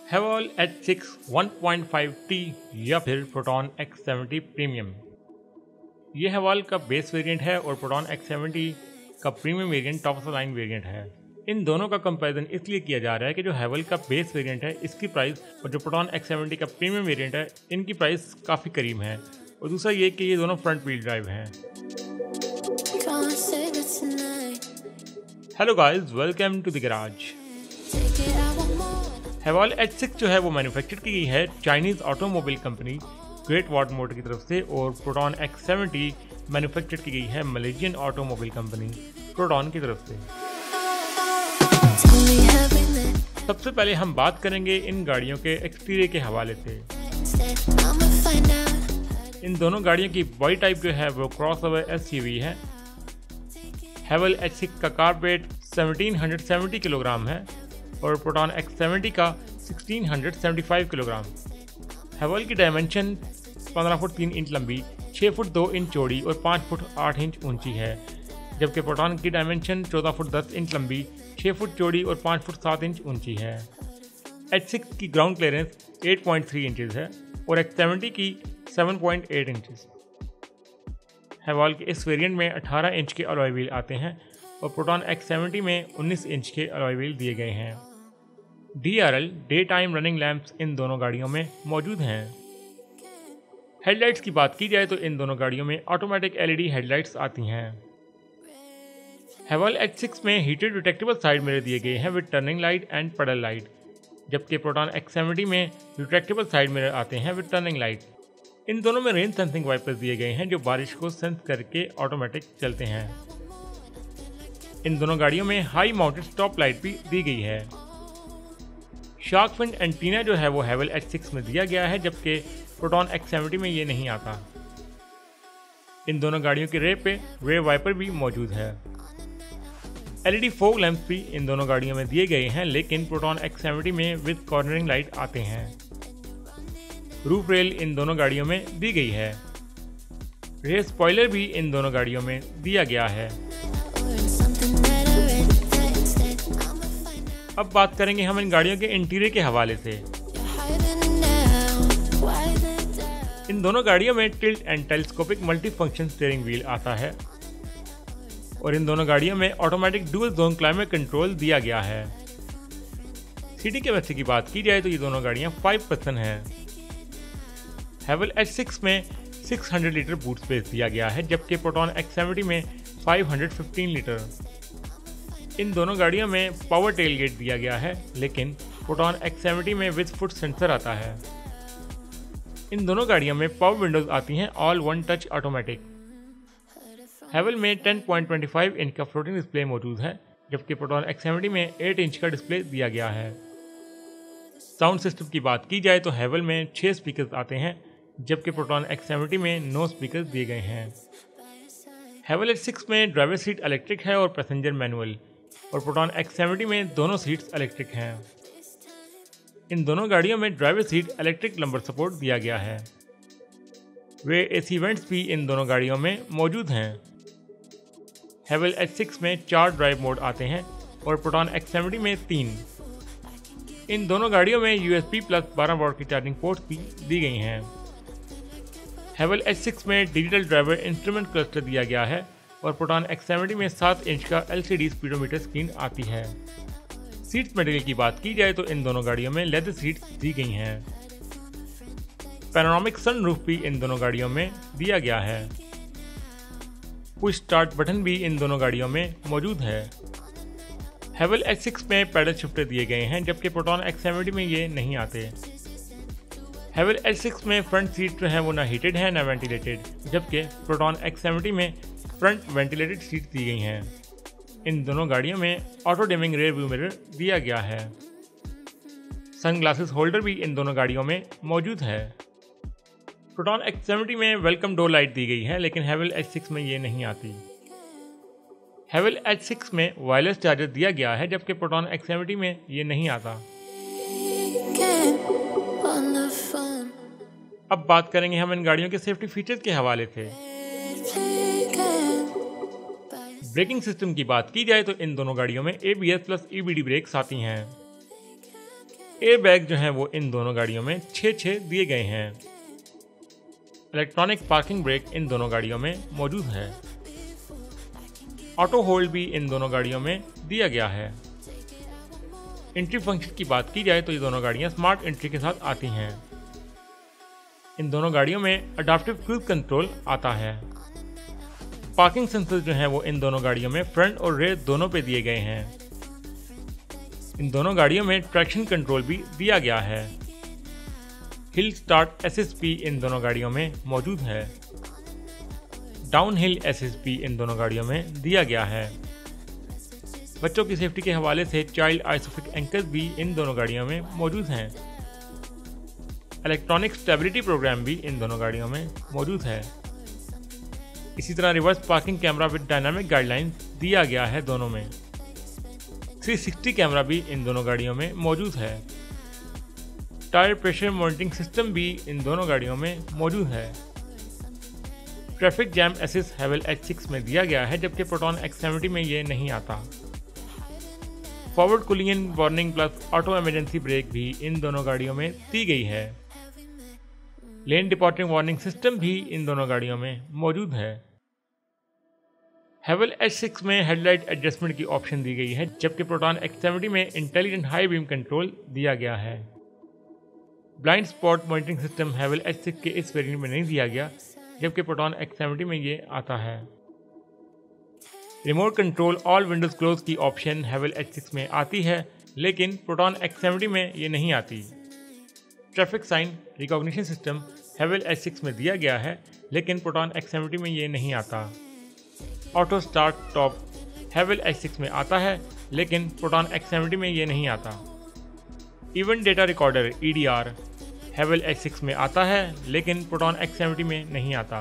हेवल H6 1.5T या फिर proton X70 premium. ये हेवल का बेस वेरिएंट है और प्रोटॉन X70 का premium variant top of the line variant है। इन दोनों का कंपैरिजन इसलिए किया जा रहा है कि जो हेवल का बेस वेरिएंट है इसकी प्राइस और जो प्रोटॉन X70 का प्रीमियम वेरिएंट है इनकी प्राइस काफ़ी करीब है, और दूसरा ये कि ये दोनों फ्रंट व्हील ड्राइव हैं। Hello guys, welcome to the garage. Haval H6 जो है वो मैन्युफैक्चर की गई है Chinese automobile company Great Wall Motor की तरफ से, और प्रोटॉन X70 मैन्युफैक्चर की गई है मलेशियन ऑटोमोबाइल कंपनी प्रोटॉन की तरफ से। सबसे पहले हम बात करेंगे इन गाड़ियों के एक्सटीरियर के हवाले से। इन दोनों गाड़ियों की बॉडी टाइप जो है वो क्रॉसओवर SUV है। हेवल H6 का कार वेट 1770 किलोग्राम है और प्रोटॉन X70 का 1675 किलोग्राम। हेवल की डायमेंशन 15 फुट 3 इंच लंबी, 6 फुट 2 इंच चौड़ी और 5 फुट 8 इंच ऊंची है, जबकि प्रोटॉन की डायमेंशन 14 फुट 10 इंच लंबी, 6 फुट चौड़ी और 5 फुट 7 इंच ऊंची है। H6 की ग्राउंड क्लियरेंस 8.3 इंचेस है और X70 की 7.8 इंचेस। हेवल के इस वेरिएंट में 18 इंच के अलॉय व्हील आते हैं और प्रोटॉन X70 में 19 इंच के अलॉय व्हील दिए गए हैं। DRL day time running lamps इन दोनों गाड़ियों में मौजूद हैं। हेडलाइट्स की बात की जाए तो इन दोनों गाड़ियों में ऑटोमेटिक LED हेडलाइट्स आती हैं। हेवल H6 में हीटेड रिट्रैक्टेबल साइड मिरर दिए गए हैं with turning light and pedal light, जबकि प्रोटॉन X70 में रिट्रैक्टेबल साइड मिरर आते हैं विद टर्निंग लाइट। इन दोनों में रेन सेंसिंग वाइपर्स दिए गए हैं जो बारिश को सेंस करके ऑटोमेटिक चलते हैं। इन दोनों गाड़ियों में हाई माउंटेड स्टॉप लाइट भी दी गई है। शार्क फिन एंटीना जो है वो हेवल H6 में दिया गया है, जबकि प्रोटॉन X70 में ये नहीं आता। इन दोनों गाड़ियों के रेयर पे रेयर वाइपर भी मौजूद है। LED फॉग लैंप्स भी इन दोनों गाड़ियों में दिए गए हैं, लेकिन प्रोटॉन X70 में विद कॉर्नरिंग लाइट आते हैं। रूफ रेल इन दोनों गाड़ियों में दी गई है। रेयर स्पॉइलर भी इन दोनों गाड़ियों में दिया गया है। अब बात करेंगे हम इन गाड़ियों के इंटीरियर के हवाले से। इन दोनों गाड़ियों में tilt and telescopic multi function steering wheel आता है और इन दोनों गाड़ियों में automatic dual zone climate control दिया गया है। सीटिंग कैपेसिटी की बात की जाए तो ये दोनों गाड़ियां 5 पर्सन हैं। हेवल H6 में 600 लीटर बूट स्पेस दिया गया है, जबकि प्रोटॉन X70 में 515 लीटर। इन दोनों गाड़ियों में पावर टेलगेट दिया गया है, लेकिन प्रोटॉन X70 में विद फुट सेंसर आता है। इन दोनों गाड़ियों में पावर विंडोज आती हैं ऑल वन टच ऑटोमेटिक। हेवल में 10.25 इंच का फ्लोटिंग डिस्प्ले मौजूद है, जबकि प्रोटॉन X70 में 8 इंच का डिस्प्ले दिया गया है। साउंड सिस्टम की बात की जाए तो हेवल में 6 स्पीकर्स आते हैं, जबकि प्रोटॉन X70 में 9 स्पीकर्स दिए गए हैं। हेवल H6 में ड्राइवर सीट इलेक्ट्रिक है और पैसेंजर मैनुअल, और प्रोटॉन X70 में दोनों सीट्स इलेक्ट्रिक हैं। इन दोनों गाड़ियों में driver seat electric lumbar support दिया गया है। वे AC वेंट्स भी इन दोनों गाड़ियों में मौजूद हैं। हेवल H6 में 4 ड्राइव मोड आते हैं और प्रोटॉन X70 में 3। इन दोनों गाड़ियों में USB प्लस 12 वॉट की चार्जिंग पोर्ट्स भी दी गई हैं। हेवल H6 में डिजिटल ड्राइवर इंस्ट्रूमेंट क्लस्टर दिया गया है और प्रोटॉन X70 में 7 इंच का LCD स्पीडोमीटर स्क्रीन आती है। सीट्स मटेरियल की बात की जाए तो इन दोनों गाड़ियों में लेदर सीट्स दी गई हैं। पैनोरामिक सनरूफ भी इन दोनों गाड़ियों में दिया गया है। पुश स्टार्ट बटन भी इन दोनों गाड़ियों में मौजूद है। हेवल H6 में पैडल शिफ्टर दिए गए हैं, जबकि प्रोटॉन X70 में ये नहीं आते। हेवल H6 में फ्रंट सीट जो है वो ना हीटेड है ना वेंटिलेटेड, जबकि प्रोटॉन X70 में फ्रंट वेंटिलेटेड सीट दी गई हैं। इन दोनों गाड़ियों में auto dimming rear view mirror दिया गया है। सन ग्लासेस होल्डर भी इन दोनों गाड़ियों में मौजूद है। प्रोटॉन X70 में वेलकम डोर लाइट दी गई है, लेकिन हेवल H6 में ये नहीं आती। हेवल H6 में वायरलेस चार्जर दिया गया है, जबकि प्रोटॉन X70 में ये नहीं आता। अब बात करेंगे हम इन गाड़ियों के सेफ्टी फीचर्स के हवाले से। ब्रेकिंग सिस्टम की बात की जाए तो इन दोनों गाड़ियों में ABS प्लस EBD ब्रेक्स आती हैं। एयर बैग जो हैं वो इन दोनों गाड़ियों में 6 दिए गए हैं। इलेक्ट्रॉनिक पार्किंग ब्रेक इन दोनों गाड़ियों में मौजूद है। ऑटो होल्ड भी इन दोनों गाड़ियों में दिया गया है। एंट्री फंक्शन की बात की जाए तो ये दोनों गाड़ियां स्मार्ट एंट्री के साथ आती हैं। इन दोनों गाड़ियों में अडैप्टिव क्रूज कंट्रोल आता है। पार्किंग सेंसर जो हैं वो इन दोनों गाड़ियों में फ्रंट और रेयर दोनों पे दिए गए हैं। इन दोनों गाड़ियों में ट्रैक्शन कंट्रोल भी दिया गया है। हिल स्टार्ट एसएसपी इन दोनों गाड़ियों में मौजूद है। डाउन हिल एसएसपी इन दोनों गाड़ियों में दिया गया है। बच्चों की सेफ्टी के हवाले से चाइल्ड आइसोफिक एंकर्स भी इन दोनों गाड़ियों में मौजूद हैं। इलेक्ट्रॉनिक स्टेबिलिटी प्रोग्राम भी इन दोनों गाड़ियों में मौजूद है। इसी तरह reverse parking camera with dynamic guidelines दिया गया है दोनों में। 360 कैमरा भी इन दोनों गाड़ियों में मौजूद है। टायर प्रेशर मॉनिटरिंग सिस्टम भी इन दोनों गाड़ियों में मौजूद है। Traffic jam assist Haval H6 में दिया गया है, जबकि प्रोटॉन X70 में ये नहीं आता। Forward collision warning plus auto emergency brake भी इन दोनों गाड़ियों में दी गई है। लेन डिपार्टिंग वार्निंग सिस्टम भी इन दोनों गाड़ियों में मौजूद है। हेवल H6 में हेडलाइट एडजस्टमेंट की ऑप्शन दी गई है, जबकि प्रोटॉन X70 में इंटेलिजेंट हाई बीम कंट्रोल दिया गया है। Blind spot monitoring system Haval H6 के इस वेरिएंट में नहीं दिया गया, जबकि प्रोटॉन X70 में ये आता है। Remote control all Windows close की ऑप्शन हेवल H6 में आती है, लेकिन प्रोटॉन X70 में ये नहीं आती। Traffic sign recognition system Haval H6 में दिया गया है, लेकिन प्रोटॉन X70 में ये नहीं आता। ऑटो स्टार्ट टॉप हेवल H6 में आता है, लेकिन प्रोटॉन X70 में ये नहीं आता। Event data recorder EDR हेवल H6 में आता है, लेकिन प्रोटॉन X70 में नहीं आता।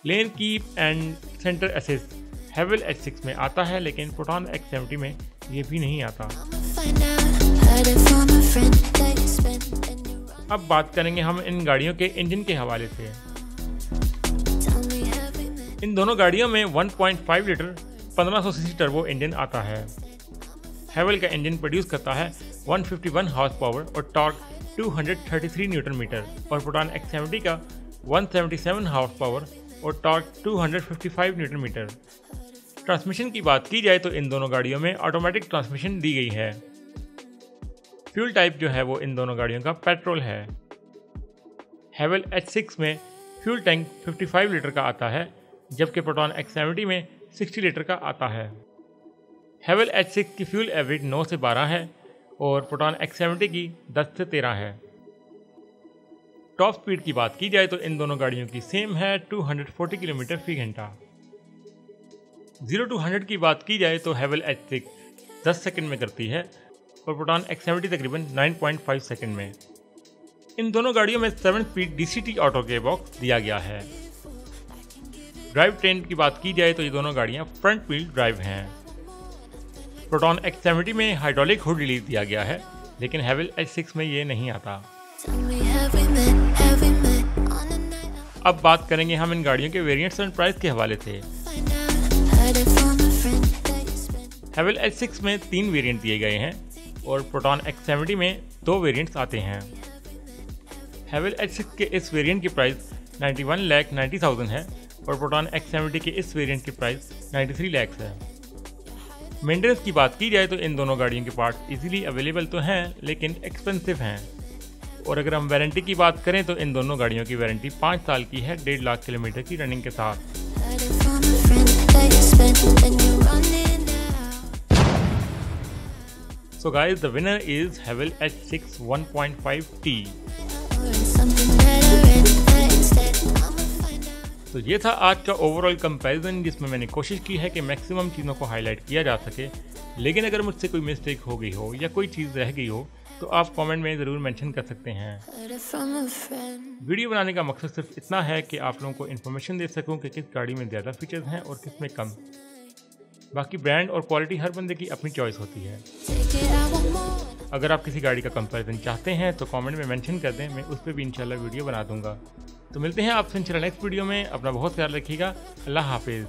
Lane keep and centre assist Haval H6 में आता है, लेकिन प्रोटॉन X70 में ये भी नहीं आता। अब बात करेंगे हम इन गाड़ियों के इंजन के हवाले से। इन दोनों गाड़ियों में 1.5 लीटर 1500 सीसी टर्बो इंजन आता है। हेवल का इंजन प्रोड्यूस करता है 151 हॉर्स पावर और टॉर्क 233 न्यूटन मीटर, और प्रोटॉन X70 का 177 हॉर्स पावर और टॉर्क 255 न्यूटन मीटर। ट्रांसमिशन की बात की जाए तो इन दोनों गाड़ियों में ऑटोमेटिक ट्रांसमिशन दी गई है। फ्यूल टाइप जो है वो इन दोनों गाड़ियों का पेट्रोल है। हेवल H6 में फ्यूल टैंक 55 लीटर का आता है, जबकि प्रोटॉन X70 में 60 लीटर का आता है। हेवल H6 की फ्यूल एवरेज 9 से 12 है और प्रोटॉन X70 की 10 से 13 है। टॉप स्पीड की बात की जाए तो इन दोनों गाड़ियों की सेम है 240 किलोमीटर फी घंटा। 0 to 100 की बात की जाए तो हेवल H6 10 सेकंड में करती है और प्रोटॉन X70 तकरीबन 9.5 सेकंड में। इन दोनों गाड़ियों में 7 स्पीड DCT ऑटो गेयरबॉक्स दिया गया है। ड्राइव ट्रेन की बात की जाए तो ये दोनों गाड़ियां फ्रंट व्हील ड्राइव हैं। प्रोटॉन X70 में हाइड्रोलिक हुड रिलीज दिया गया है, लेकिन हेवल H6 में ये नहीं आता। अब बात करेंगे हम इन गाड़ियों के वेरिएंट्स एंड प्राइस के हवाले से। हेवल H6 में 3 वेरिएंट दिए गए हैं और प्रोटॉन X70 में 2 वेरिएंट्स आते हैं। हेवल H6 के इस वेरिएंट की प्राइस 91,90,000 है और प्रोटॉन X70 के इस वेरिएंट की प्राइस 93 लाख है। मेंटेनेंस की बात की जाए तो इन दोनों गाड़ियों के पार्ट्स इजीली अवेलेबल तो हैं, लेकिन एक्सपेंसिव हैं। और अगर हम वारंटी की बात करें तो इन दोनों गाड़ियों की वारंटी 5 साल की है 1.5 लाख किलोमीटर की रनिंग के साथ। So guys, the winner is Havel H6 1.5T। तो ये था आज का ओवरऑल कंपैरिजन, जिसमें मैंने कोशिश की है कि मैक्सिमम चीज़ों को हाईलाइट किया जा सके। लेकिन अगर मुझसे कोई मिस्टेक हो गई हो या कोई चीज़ रह गई हो तो आप कमेंट में ज़रूर मेंशन कर सकते हैं। वीडियो बनाने का मकसद सिर्फ इतना है कि आप लोगों को इन्फॉर्मेशन दे सकूं कि किस गाड़ी में ज़्यादा फीचर्स हैं और किस में कम। बाकी ब्रांड और क्वालिटी हर बंदे की अपनी चॉइस होती है। अगर आप किसी गाड़ी का कंपैरिजन चाहते हैं तो कमेंट में मेंशन कर दें, मैं उस पर भी इंशाल्लाह वीडियो बना दूंगा। तो मिलते हैं आपसे इंशाल्लाह नेक्स्ट वीडियो में। अपना बहुत ख्याल रखिएगा। अल्लाह हाफिज़।